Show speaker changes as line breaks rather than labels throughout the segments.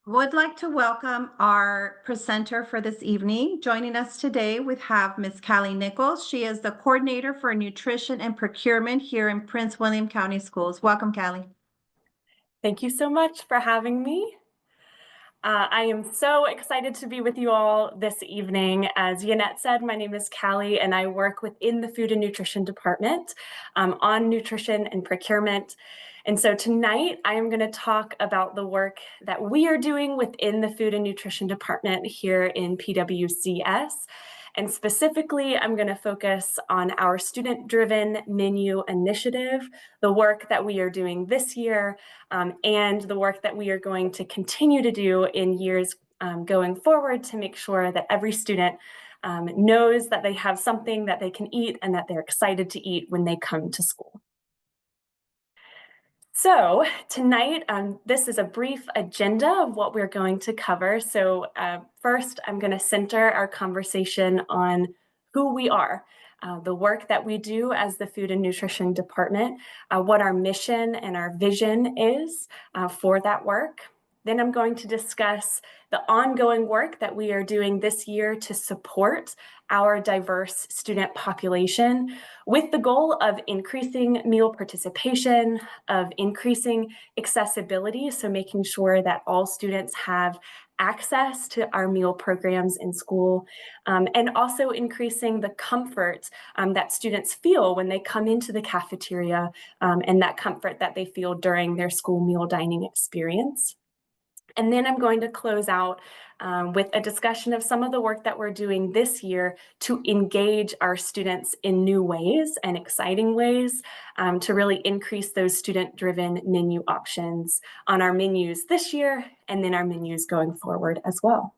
Would like to welcome our presenter for this evening. Joining us today, we have Ms. Callie Nichols. She is the coordinator for nutrition and procurement here in Prince William County Schools. Welcome, Callie.
Thank you so much for having me. I am so excited to be with you all this evening. As Yannette said, my name is Callie and I work within the Food and Nutrition Department on nutrition and procurement. And so tonight I am going to talk about the work that we are doing within the Food and Nutrition Department here in PWCS. And specifically, I'm going to focus on our student-driven menu initiative, the work that we are doing this year, and the work that we are going to continue to do in years going forward to make sure that every student knows that they have something that they can eat and that they're excited to eat when they come to school. So tonight, this is a brief agenda of what we're going to cover. So first, I'm going to center our conversation on who we are, the work that we do as the Food and Nutrition Department, what our mission and our vision is for that work. Then I'm going to discuss the ongoing work that we are doing this year to support our diverse student population with the goal of increasing meal participation, of increasing accessibility, so making sure that all students have access to our meal programs in school, and also increasing the comfort that students feel when they come into the cafeteria and that comfort that they feel during their school meal dining experience. And then I'm going to close out with a discussion of some of the work that we're doing this year to engage our students in new ways and exciting ways to really increase those student-driven menu options on our menus this year and then our menus going forward as well.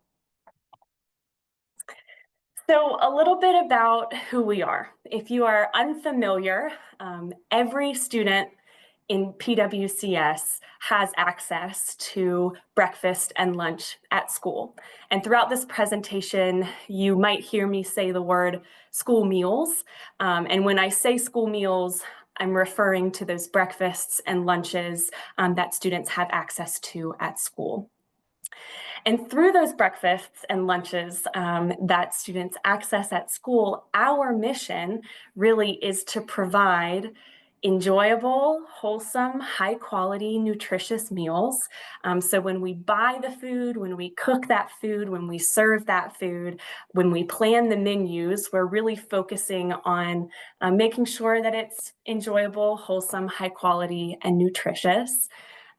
So a little bit about who we are. If you are unfamiliar, every student in PWCS has access to breakfast and lunch at school. And throughout this presentation, you might hear me say the word school meals. And when I say school meals, I'm referring to those breakfasts and lunches that students have access to at school. And through those breakfasts and lunches that students access at school, our mission really is to provide enjoyable, wholesome, high quality, nutritious meals. So when we buy the food, when we cook that food, when we serve that food, when we plan the menus, we're really focusing on making sure that it's enjoyable, wholesome, high quality, and nutritious.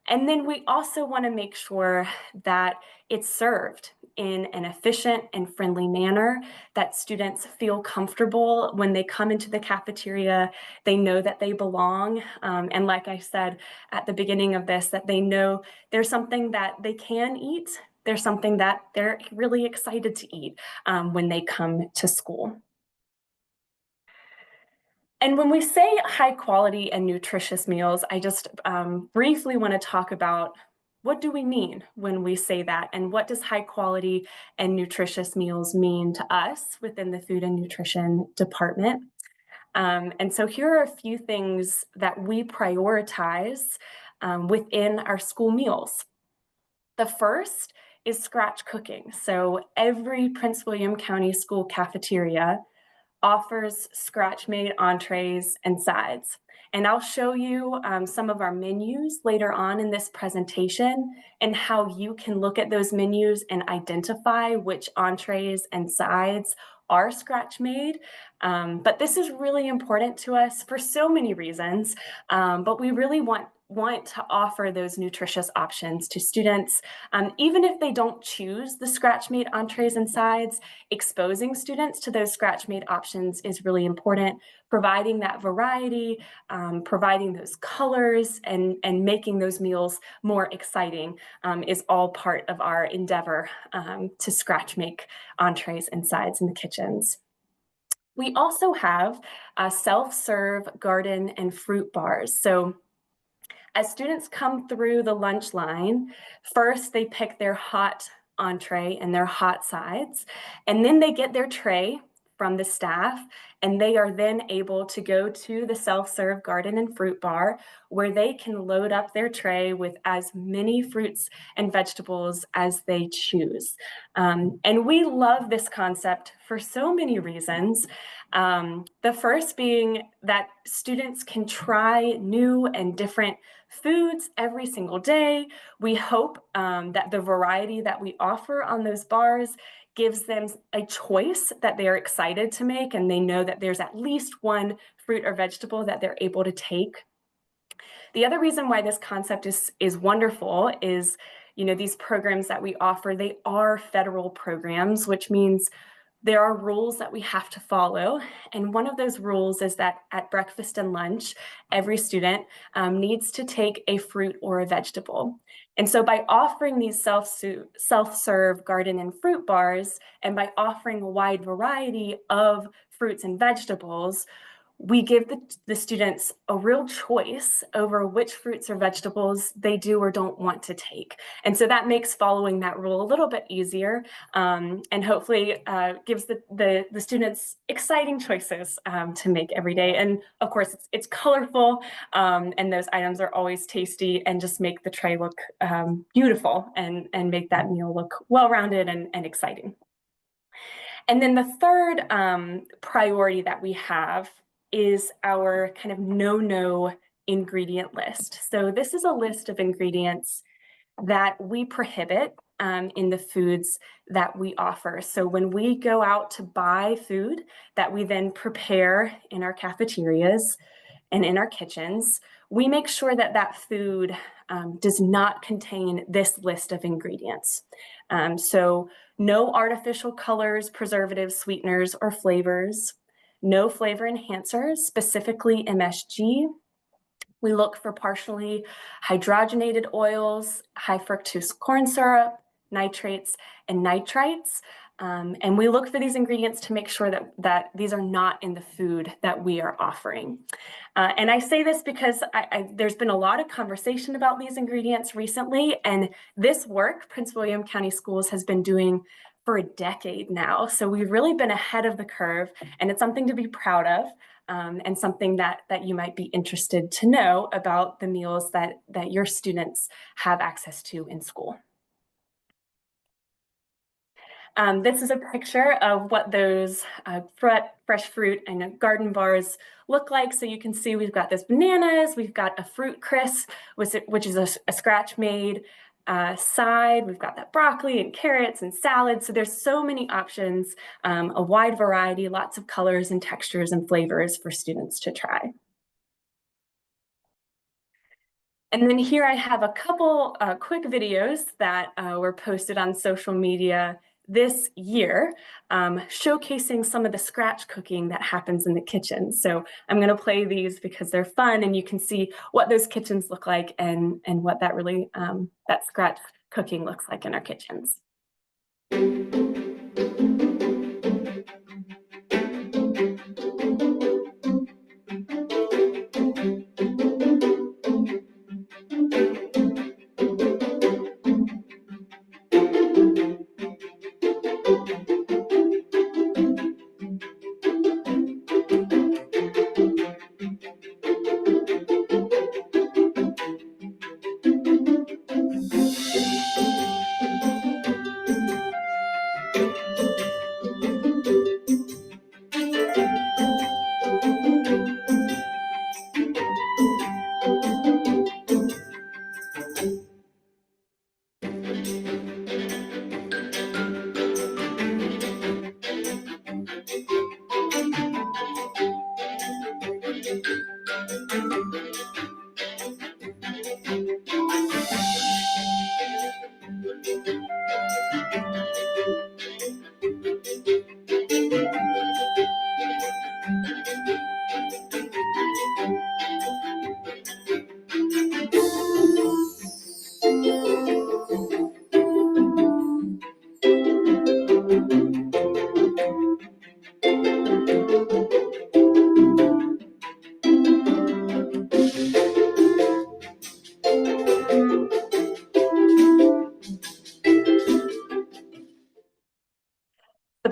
And then we also want to make sure that it's served in an efficient and friendly manner, that students feel comfortable when they come into the cafeteria, they know that they belong. And like I said at the beginning of this, that they know there's something that they can eat, there's something that they're really excited to eat when they come to school. And when we say high quality and nutritious meals, I just briefly want to talk about what do we mean when we say that, and what does high quality and nutritious meals mean to us within the Food and Nutrition Department. And so here are a few things that we prioritize within our school meals. The first is scratch cooking. So every Prince William County school cafeteria offers scratch-made entrees and sides. And I'll show you some of our menus later on in this presentation and how you can look at those menus and identify which entrees and sides are scratch-made. But this is really important to us for so many reasons, but we really want to offer those nutritious options to students. Even if they don't choose the scratch-made entrees and sides, exposing students to those scratch-made options is really important. Providing that variety, providing those colors, and making those meals more exciting is all part of our endeavor to scratch make entrees and sides in the kitchens. We also have self-serve garden and fruit bars. So as students come through the lunch line, first they pick their hot entree and their hot sides, and then they get their tray from the staff, and they are then able to go to the self-serve garden and fruit bar where they can load up their tray with as many fruits and vegetables as they choose. And we love this concept for so many reasons. The first being that students can try new and different foods every single day. We hope that the variety that we offer on those bars gives them a choice that they are excited to make, and they know that there's at least one fruit or vegetable that they're able to take. The other reason why this concept is wonderful is, these programs that we offer, they are federal programs, which means there are rules that we have to follow. And one of those rules is that at breakfast and lunch, every student needs to take a fruit or a vegetable. And so by offering these self-serve garden and fruit bars, and by offering a wide variety of fruits and vegetables, we give the students a real choice over which fruits or vegetables they do or don't want to take. And so that makes following that rule a little bit easier, and hopefully gives the students exciting choices to make every day. And of course, it's colorful, and those items are always tasty and just make the tray look beautiful and make that meal look well-rounded and exciting. And then the third priority that we have is our kind of no ingredient list. So this is a list of ingredients that we prohibit in the foods that we offer. So when we go out to buy food that we then prepare in our cafeterias and in our kitchens, we make sure that that food does not contain this list of ingredients. So no artificial colors, preservatives, sweeteners, or flavors, no flavor enhancers, specifically MSG. We look for partially hydrogenated oils, high fructose corn syrup, nitrates, and nitrites. And we look for these ingredients to make sure that these are not in the food that we are offering. And I say this because there's been a lot of conversation about these ingredients recently, and this work Prince William County Schools has been doing for a decade now. So we've really been ahead of the curve, and it's something to be proud of, and something that you might be interested to know about the meals that your students have access to in school. This is a picture of what those fresh fruit and garden bars look like. So you can see we've got this bananas, we've got a fruit crisp, which is a scratch made side. We've got that broccoli and carrots and salad. So there's so many options, a wide variety, lots of colors and textures and flavors for students to try. And then here I have a couple quick videos that were posted on social media this year, showcasing some of the scratch cooking that happens in the kitchen. So I'm going to play these because they're fun, and you can see what those kitchens look like and what that really that scratch cooking looks like in our kitchens.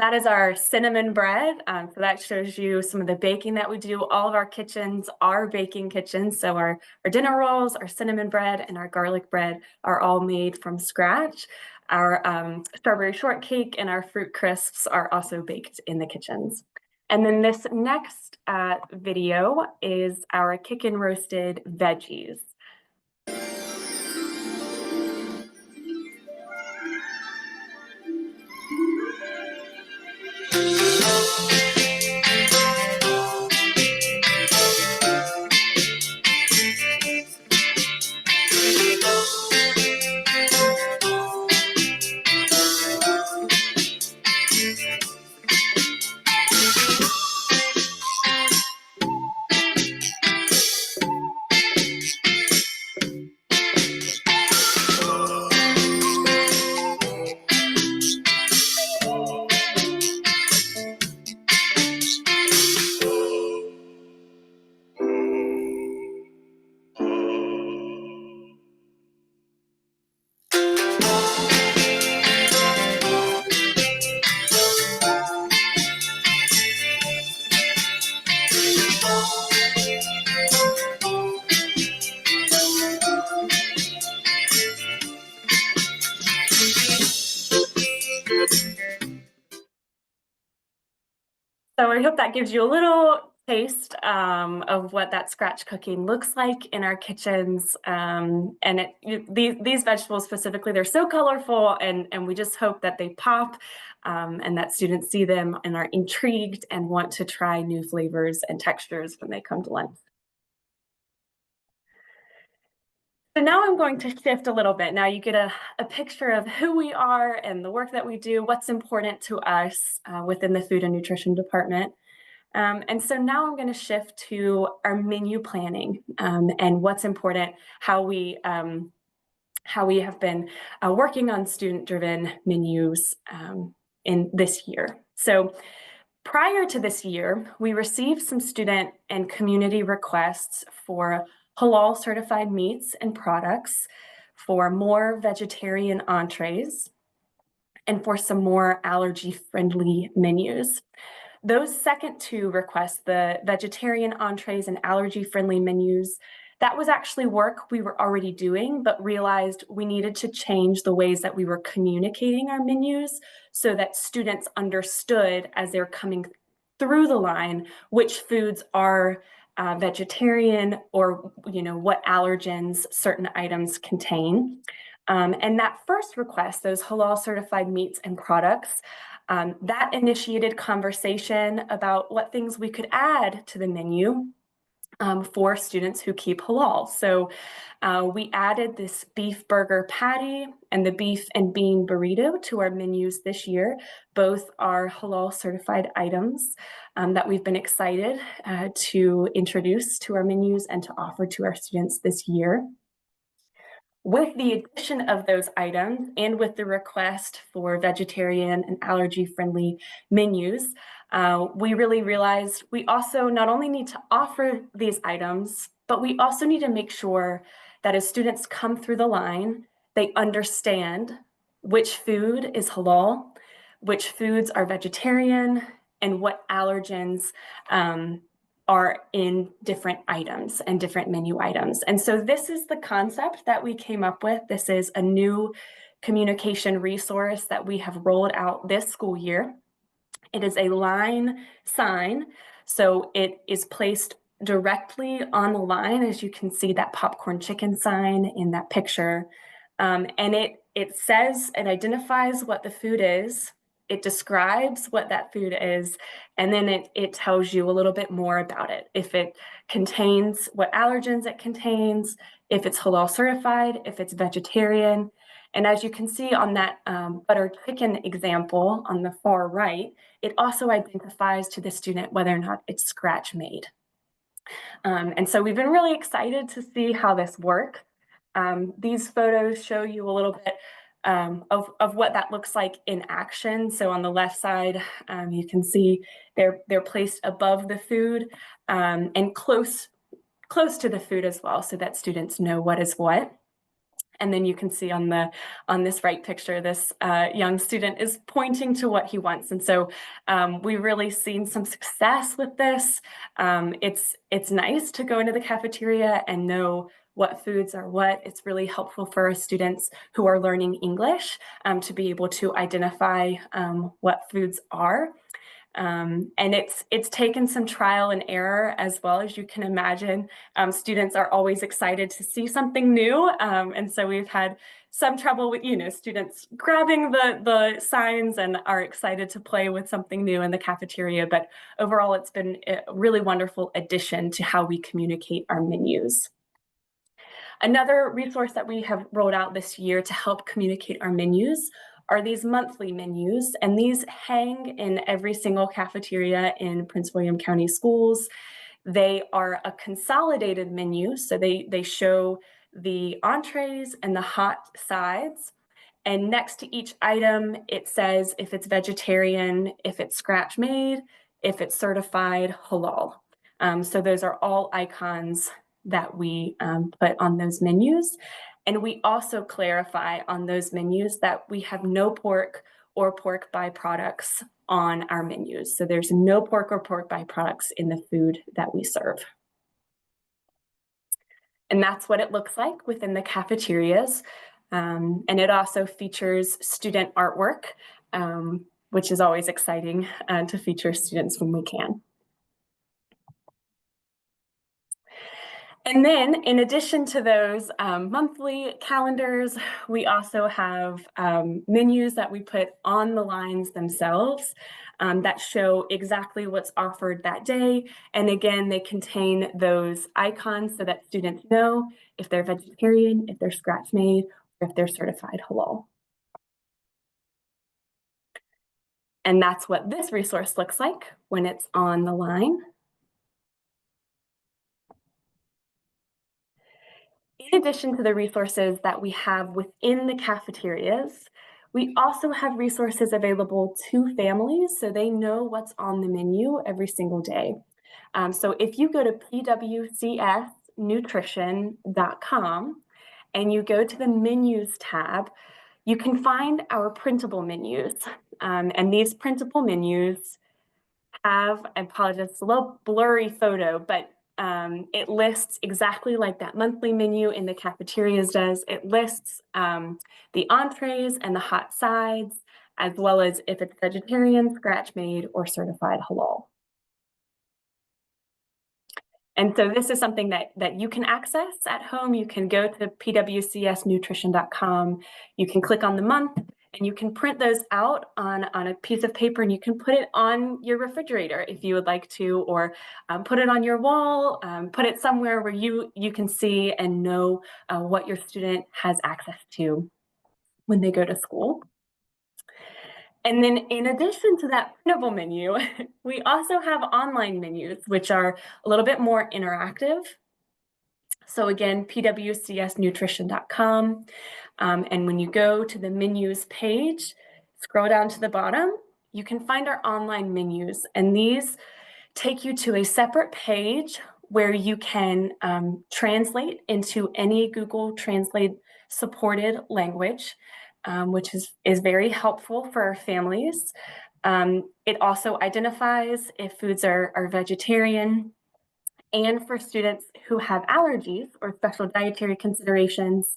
that is our cinnamon bread. So that shows you some of the baking that we do. All of our kitchens are baking kitchens. So our dinner rolls, our cinnamon bread, and our garlic bread are all made from scratch. Our strawberry shortcake and our fruit crisps are also baked in the kitchens. And then this next video is our kick and roasted veggies. So I hope that gives you a little taste of what that scratch cooking looks like in our kitchens. These vegetables specifically, they're so colorful, and we just hope that they pop and that students see them and are intrigued and want to try new flavors and textures when they come to lunch. So now I'm going to shift a little bit. Now you get a picture of who we are and the work that we do, what's important to us within the food and nutrition department. And so now I'm going to shift to our menu planning and what's important, how we have been working on student-driven menus in this year. So prior to this year, we received some student and community requests for halal certified meats and products, for more vegetarian entrees, and for some more allergy-friendly menus. Those second two requests, the vegetarian entrees and allergy-friendly menus, that was actually work we were already doing, but realized we needed to change the ways that we were communicating our menus so that students understood as they're coming through the line which foods are vegetarian, or what allergens certain items contain. And that first request, those halal certified meats and products, that initiated conversation about what things we could add to the menu for students who keep halal. So we added this beef burger patty and the beef and bean burrito to our menus this year. Both are halal certified items that we've been excited to introduce to our menus and to offer to our students this year. With the addition of those items and with the request for vegetarian and allergy-friendly menus, we really realized we also not only need to offer these items, but we also need to make sure that as students come through the line, they understand which food is halal, which foods are vegetarian, and what allergens are in different items and different menu items. And so this is the concept that we came up with. This is a new communication resource that we have rolled out this school year. It is a line sign, so it is placed directly on the line, as you can see that popcorn chicken sign in that picture. And it says, it identifies what the food is, it describes what that food is, and then it tells you a little bit more about it. If it contains what allergens it contains, if it's halal certified, if it's vegetarian. And as you can see on that butter chicken example on the far right, it also identifies to the student whether or not it's scratch made. And so we've been really excited to see how this works. These photos show you a little bit of what that looks like in action. So on the left side, you can see they're placed above the food and close to the food as well, so that students know what is what. And then you can see on this right picture, this young student is pointing to what he wants. And so we've really seen some success with this. It's nice to go into the cafeteria and know what foods are what. It's really helpful for our students who are learning English to be able to identify what foods are. And it's taken some trial and error, as well. As you can imagine. Students are always excited to see something new. And so we've had some trouble with, students grabbing the signs and are excited to play with something new in the cafeteria. But overall, it's been a really wonderful addition to how we communicate our menus. Another resource that we have rolled out this year to help communicate our menus are these monthly menus, and these hang in every single cafeteria in Prince William County Schools. They are a consolidated menu, so they show the entrees and the hot sides. And next to each item, it says if it's vegetarian, if it's scratch made, if it's certified halal. So those are all icons that we put on those menus. And we also clarify on those menus that we have no pork or pork byproducts on our menus. So there's no pork or pork byproducts in the food that we serve. And that's what it looks like within the cafeterias. And it also features student artwork, which is always exciting to feature students when we can. And then, in addition to those monthly calendars, we also have menus that we put on the lines themselves that show exactly what's offered that day. And again, they contain those icons so that students know if they're vegetarian, if they're scratch made, or if they're certified halal. And that's what this resource looks like when it's on the line. In addition to the resources that we have within the cafeterias, we also have resources available to families so they know what's on the menu every single day. So if you go to PWCSnutrition.com and you go to the menus tab, you can find our printable menus. And these printable menus have, I apologize, it's a little blurry photo, but it lists exactly like that monthly menu in the cafeterias does. It lists the entrees and the hot sides, as well as if it's vegetarian, scratch made, or certified halal. And so this is something that you can access at home. You can go to pwcsnutrition.com. You can click on the month, and you can print those out on a piece of paper, and you can put it on your refrigerator if you would like to, or put it on your wall, put it somewhere where you can see and know what your student has access to when they go to school. And then in addition to that printable menu, we also have online menus, which are a little bit more interactive. So again, pwcsnutrition.com. And when you go to the menus page, scroll down to the bottom, you can find our online menus. And these take you to a separate page where you can translate into any Google Translate supported language, which is very helpful for our families. It also identifies if foods are vegetarian, and for students who have allergies or special dietary considerations,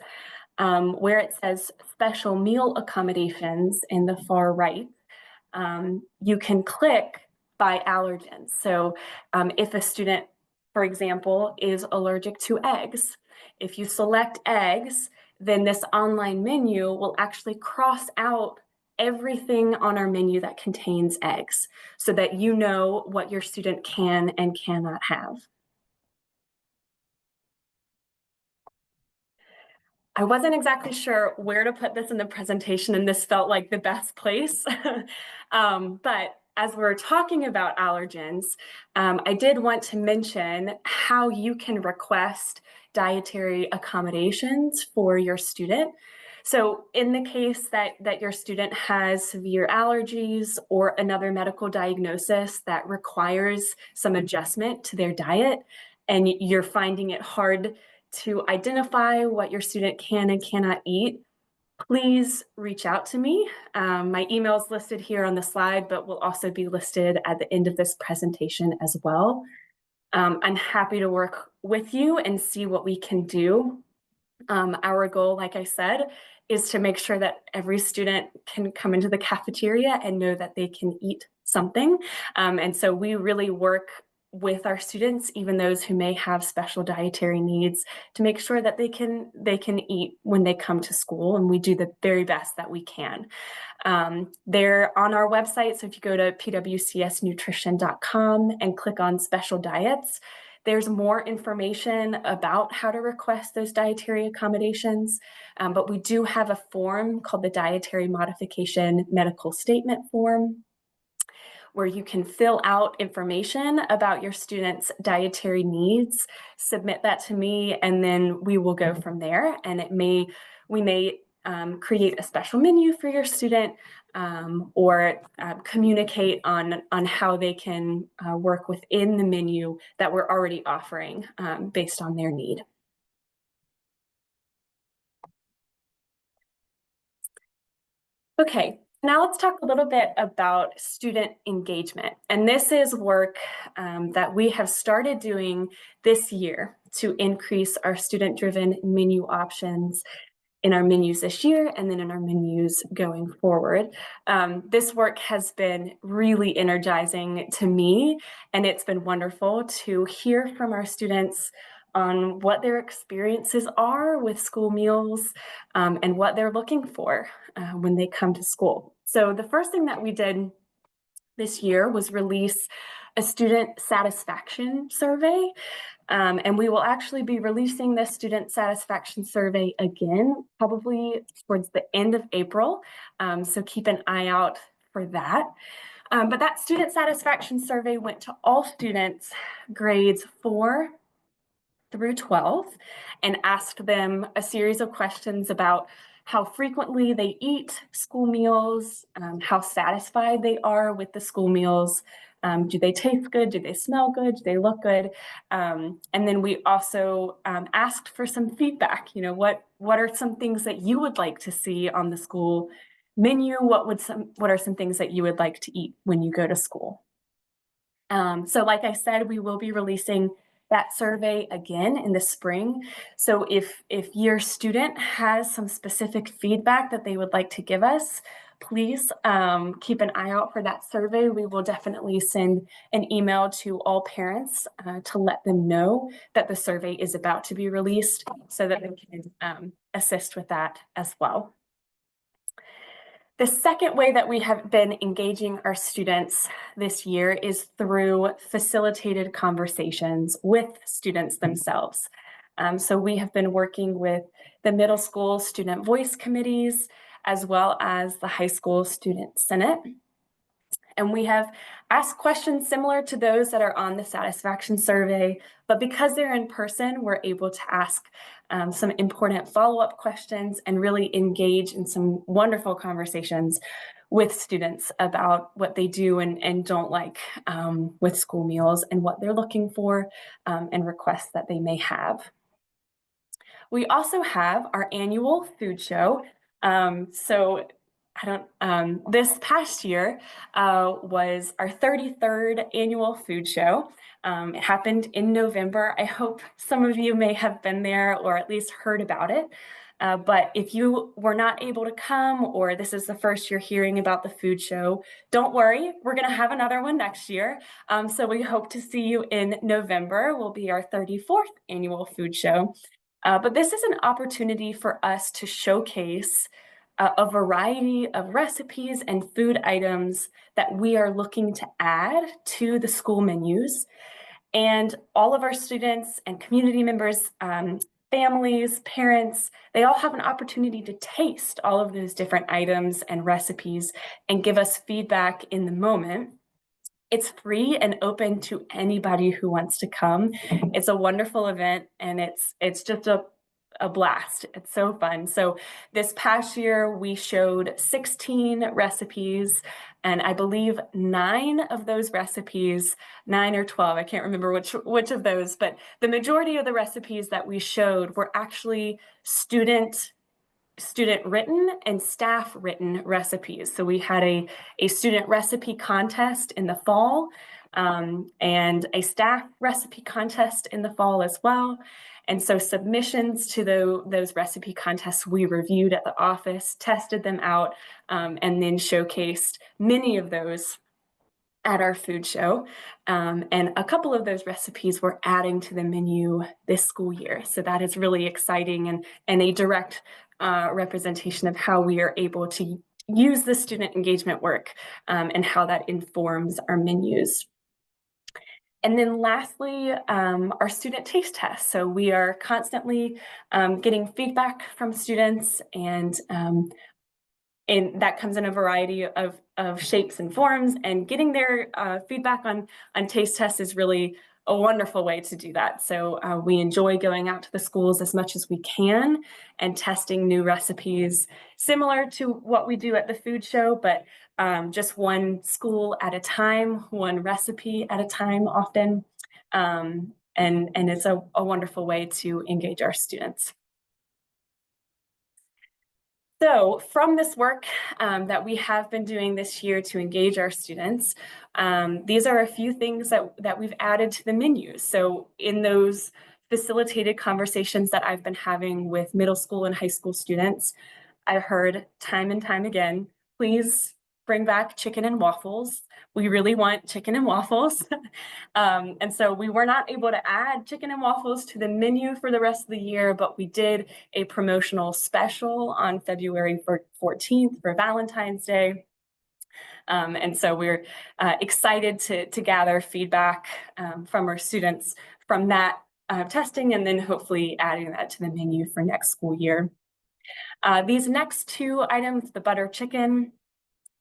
where it says special meal accommodations in the far right, you can click by allergens. So if a student, for example, is allergic to eggs, if you select eggs, then this online menu will actually cross out everything on our menu that contains eggs so that you know what your student can and cannot have. I wasn't exactly sure where to put this in the presentation, and this felt like the best place. But as we're talking about allergens, I did want to mention how you can request dietary accommodations for your student. So in the case that your student has severe allergies or another medical diagnosis that requires some adjustment to their diet, and you're finding it hard to identify what your student can and cannot eat, please reach out to me. My email is listed here on the slide, but will also be listed at the end of this presentation as well. I'm happy to work with you and see what we can do. Our goal, like I said, is to make sure that every student can come into the cafeteria and know that they can eat something. And so we really work with our students, even those who may have special dietary needs, to make sure that they can eat when they come to school, and we do the very best that we can. They're on our website, so if you go to pwcsnutrition.com and click on special diets, there's more information about how to request those dietary accommodations, but we do have a form called the Dietary Modification Medical Statement Form, where you can fill out information about your student's dietary needs, submit that to me, and then we will go from there. And we may create a special menu for your student, or communicate on how they can work within the menu that we're already offering based on their need. Okay, now let's talk a little bit about student engagement. And this is work that we have started doing this year to increase our student-driven menu options in our menus this year, and then in our menus going forward. This work has been really energizing to me, and it's been wonderful to hear from our students on what their experiences are with school meals, and what they're looking for when they come to school. So the first thing that we did this year was release a student satisfaction survey. And we will actually be releasing this student satisfaction survey again, probably towards the end of April. So keep an eye out for that. But that student satisfaction survey went to all students grades 4 through 12 and asked them a series of questions about how frequently they eat school meals, how satisfied they are with the school meals. Do they taste good? Do they smell good? Do they look good? And then we also asked for some feedback. You know, what are some things that you would like to see on the school menu? What are some things that you would like to eat when you go to school? So like I said, we will be releasing that survey again in the spring. So if your student has some specific feedback that they would like to give us, please keep an eye out for that survey. We will definitely send an email to all parents to let them know that the survey is about to be released, so that they can assist with that as well. The second way that we have been engaging our students this year is through facilitated conversations with students themselves. So we have been working with the middle school student voice committees, as well as the high school student senate. And we have asked questions similar to those that are on the satisfaction survey, but because they're in person, we're able to ask some important follow-up questions and really engage in some wonderful conversations with students about what they do and don't like with school meals, and what they're looking for, and requests that they may have. We also have our annual food show. This past year was our 33rd annual food show. It happened in November. I hope some of you may have been there or at least heard about it. But if you were not able to come, or this is the first you're hearing about the food show, don't worry, we're gonna have another one next year. So we hope to see you in November. Will be our 34th annual food show. But this is an opportunity for us to showcase a variety of recipes and food items that we are looking to add to the school menus. And all of our students and community members, families, parents, they all have an opportunity to taste all of those different items and recipes and give us feedback in the moment. It's free and open to anybody who wants to come. It's a wonderful event, and it's just a a blast. It's so fun. So this past year, we showed 16 recipes, and I believe 9 of those recipes, 9 or 12, I can't remember which of those, but the majority of the recipes that we showed were actually student written and staff written recipes. So we had a student recipe contest in the fall, and a staff recipe contest in the fall as well. And so submissions to those recipe contests we reviewed at the office, tested them out, and then showcased many of those at our food show. And a couple of those recipes we're adding to the menu this school year. So that is really exciting, and a direct representation of how we are able to use the student engagement work, and how that informs our menus. And then lastly, our student taste tests. So we are constantly getting feedback from students, and that comes in a variety of shapes and forms, and getting their feedback on taste tests is really a wonderful way to do that. So we enjoy going out to the schools as much as we can and testing new recipes, similar to what we do at the food show, but just one school at a time, one recipe at a time often. And it's a wonderful way to engage our students. So from this work that we have been doing this year to engage our students, these are a few things that we've added to the menus. So in those facilitated conversations that I've been having with middle school and high school students, I've heard time and time again, please bring back chicken and waffles. We really want chicken and waffles. And so we were not able to add chicken and waffles to the menu for the rest of the year, but we did a promotional special on February 14th for Valentine's Day. And so we're excited to gather feedback from our students from that testing, and then hopefully adding that to the menu for next school year. These next 2 items, the butter chicken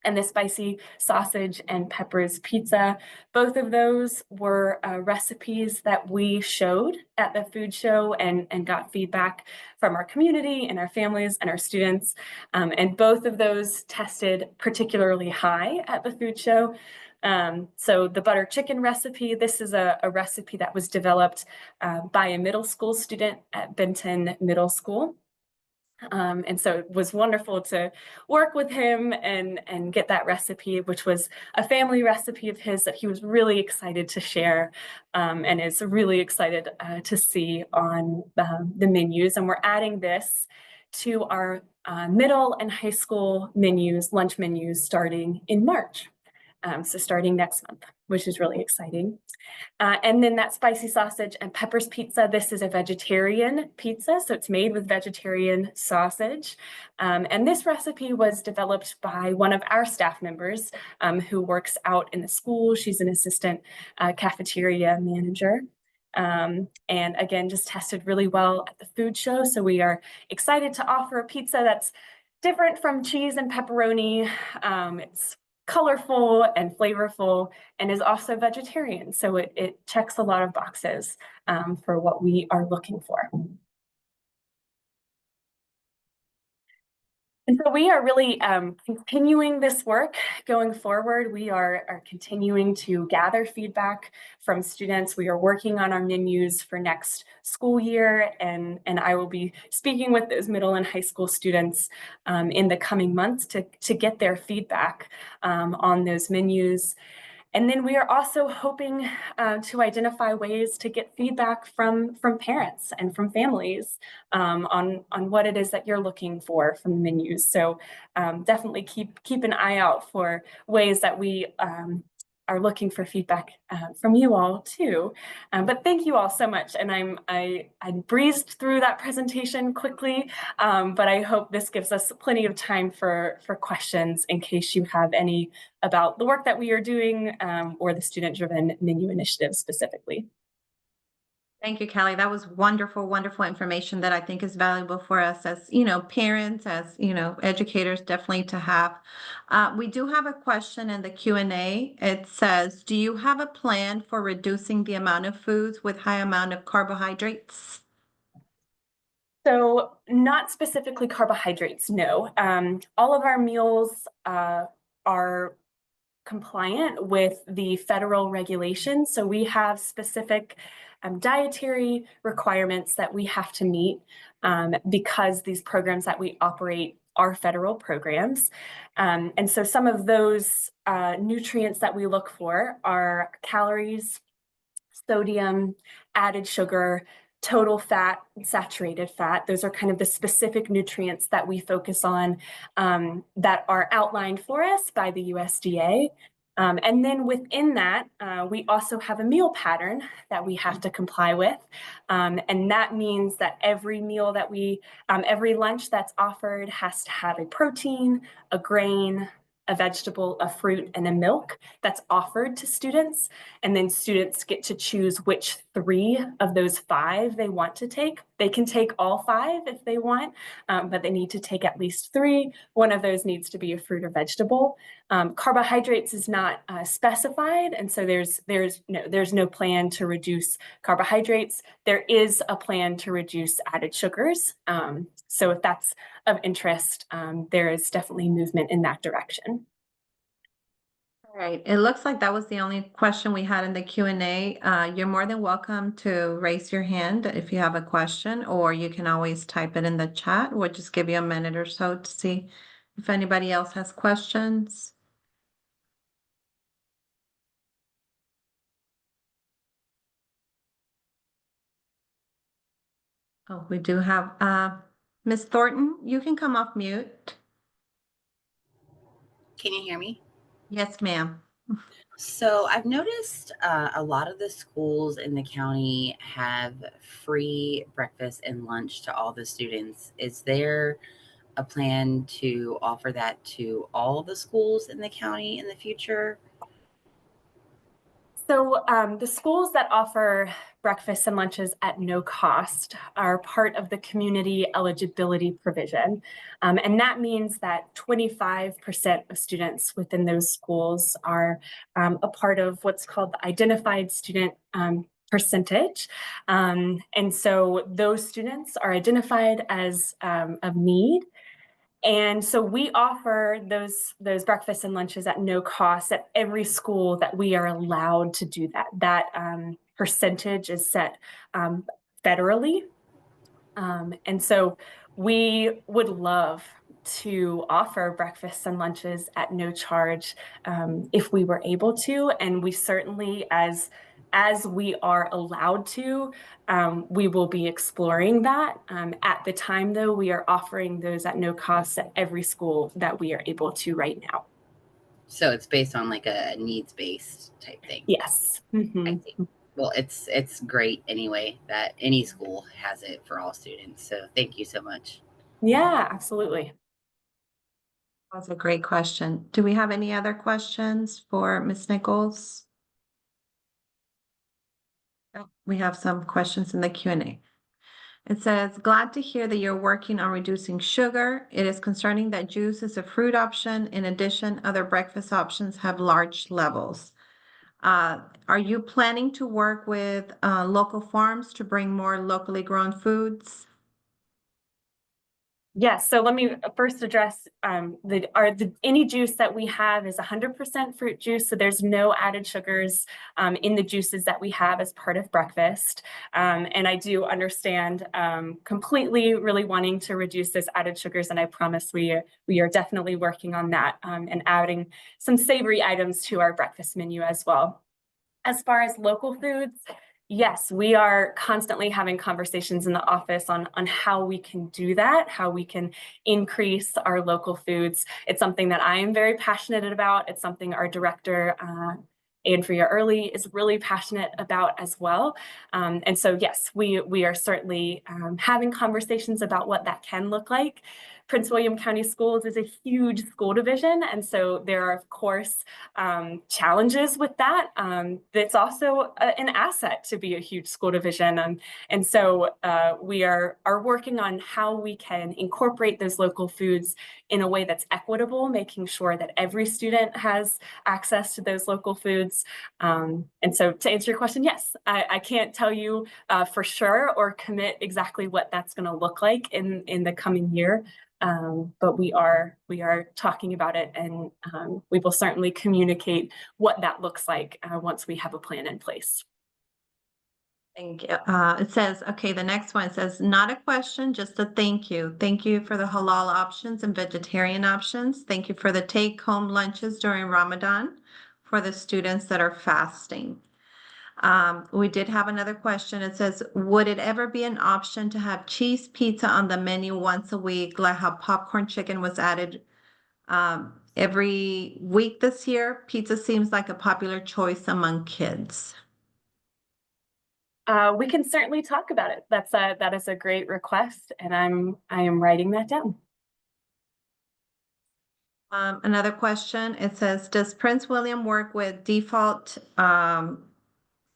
and the spicy sausage and peppers pizza, both of those were recipes that we showed at the food show, and got feedback from our community and our families and our students. And both of those tested particularly high at the food show. So the butter chicken recipe, this is a recipe that was developed by a middle school student at Benton Middle School. And so it was wonderful to work with him and get that recipe, which was a family recipe of his that he was really excited to share, and is really excited to see on the menus. And we're adding this to our middle and high school menus, lunch menus, starting in March. So starting next month, which is really exciting. And then that spicy sausage and peppers pizza, this is a vegetarian pizza, so it's made with vegetarian sausage. And this recipe was developed by one of our staff members who works out in the school. She's an assistant cafeteria manager. And again, just tested really well at the food show. So we are excited to offer a pizza that's different from cheese and pepperoni. It's colorful and flavorful, and is also vegetarian. So it checks a lot of boxes for what we are looking for. And so we are really continuing this work going forward. We are continuing to gather feedback from students. We are working on our menus for next school year, and I will be speaking with those middle and high school students in the coming months to get their feedback on those menus. And then we are also hoping to identify ways to get feedback from parents and from families on what it is that you're looking for from the menus. So definitely keep an eye out for ways that we are looking for feedback from you all too. But thank you all so much. And I breezed through that presentation quickly, but I hope this gives us plenty of time for questions in case you have any about the work that we are doing or the student-driven menu initiative specifically.
Thank you, Kelly. That was wonderful, wonderful information that I think is valuable for us as, parents, as, educators, definitely to have. We do have a question in the Q&A. It says, do you have a plan for reducing the amount of foods with high amount of carbohydrates?
So not specifically carbohydrates, no. All of our meals are compliant with the federal regulations. So we have specific dietary requirements that we have to meet because these programs that we operate are federal programs. And so some of those nutrients that we look for are calories, sodium, added sugar, total fat, saturated fat. Those are kind of the specific nutrients that we focus on that are outlined for us by the USDA. And then within that, we also have a meal pattern that we have to comply with. And that means that every meal that every lunch that's offered has to have a protein, a grain, a vegetable, a fruit, and a milk that's offered to students. And then students get to choose which 3 of those 5 they want to take. They can take all 5 if they want, but they need to take at least 3. One of those needs to be a fruit or vegetable. Carbohydrates is not specified, and so there's no plan to reduce carbohydrates. There is a plan to reduce added sugars. So if that's of interest, there is definitely movement in that direction.
All right, it looks like that was the only question we had in the Q&A. You're more than welcome to raise your hand if you have a question, or you can always type it in the chat. We'll just give you a minute or so to see if anybody else has questions. Oh, we do have Miss Thornton, you can come off mute.
Can you hear me?
Yes, ma'am.
So I've noticed a lot of the schools in the county have free breakfast and lunch to all the students. Is there a plan to offer that to all the schools in the county in the future?
So the schools that offer breakfasts and lunches at no cost are part of the community eligibility provision. And that means that 25% of students within those schools are a part of what's called the identified student percentage. And so those students are identified as of need. And so we offer those breakfasts and lunches at no cost at every school that we are allowed to do that. That percentage is set federally. And so we would love to offer breakfasts and lunches at no charge if we were able to. And we certainly, as we are allowed to, we will be exploring that. At the time, though, we are offering those at no cost at every school that we are able to right now.
So it's based on like a needs-based type thing.
Yes.
I see. Well, it's great anyway that any school has it for all students. So thank you so much.
Yeah, absolutely.
That's a great question. Do we have any other questions for Ms. Nichols? Oh, we have some questions in the Q&A. It says, glad to hear that you're working on reducing sugar. It is concerning that juice is a fruit option. In addition, other breakfast options have large levels. Are you planning to work with local farms to bring more locally grown foods?
Yes, so let me first address any juice that we have is 100% fruit juice, so there's no added sugars in the juices that we have as part of breakfast. And I do understand completely really wanting to reduce those added sugars, and I promise we are definitely working on that and adding some savory items to our breakfast menu as well. As far as local foods, yes, we are constantly having conversations in the office on how we can do that, how we can increase our local foods. It's something that I am very passionate about. It's something our director, Andrea Early, is really passionate about as well. And so, yes, we are certainly having conversations about what that can look like. Prince William County Schools is a huge school division, and so there are, of course, challenges with that. It's also an asset to be a huge school division, and so we are working on how we can incorporate those local foods in a way that's equitable, making sure that every student has access to those local foods. And so to answer your question, yes, I can't tell you for sure or commit exactly what that's going to look like in the coming year. But we are talking about it, and we will certainly communicate what that looks like once we have a plan in place.
Thank you. It says, okay, the next one says, not a question, just a thank you. Thank you for the halal options and vegetarian options. Thank you for the take-home lunches during Ramadan for the students that are fasting. We did have another question. It says, would it ever be an option to have cheese pizza on the menu once a week, like how popcorn chicken was added every week this year? Pizza seems like a popular choice among kids.
We can certainly talk about it. That is a great request, and I am writing that down.
Another question, it says, does Prince William work with default,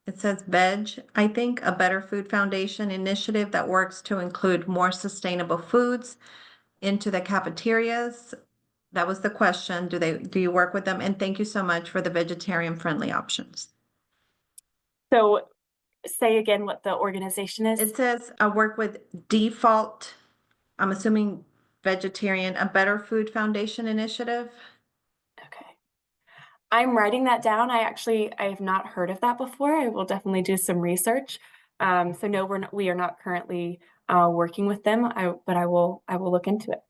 it says VEG, I think, a Better Food Foundation initiative that works to include more sustainable foods into the cafeterias? That was the question. Do you work with them? And thank you so much for the vegetarian friendly options.
So say again what the organization is.
It says, I work with default, I'm assuming vegetarian, a Better Food Foundation initiative.
Okay. I'm writing that down. I have not heard of that before. I will definitely do some research. So no, we are not currently working with them. But I will look into it.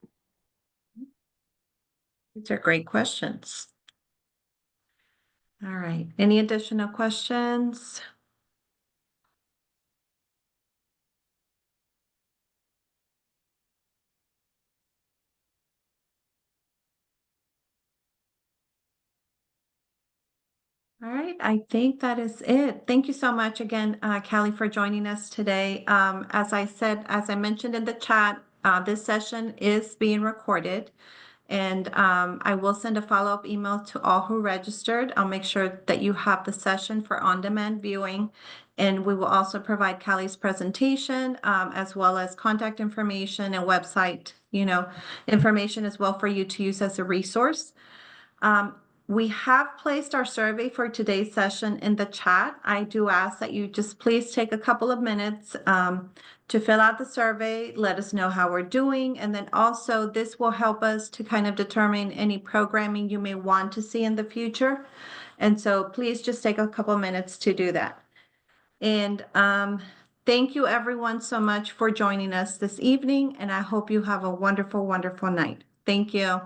These are great questions. All right. Any additional questions? All right, I think that is it. Thank you so much again, Callie, for joining us today. As I mentioned in the chat, this session is being recorded, and I will send a follow-up email to all who registered. I'll make sure that you have the session for on-demand viewing, and we will also provide Callie's presentation, as well as contact information and website, information as well for you to use as a resource. We have placed our survey for today's session in the chat. I do ask that you just please take a couple of minutes to fill out the survey, let us know how we're doing, and then also this will help us to kind of determine any programming you may want to see in the future. And so please just take a couple minutes to do that. And thank you everyone so much for joining us this evening, and I hope you have a wonderful, wonderful night. Thank you.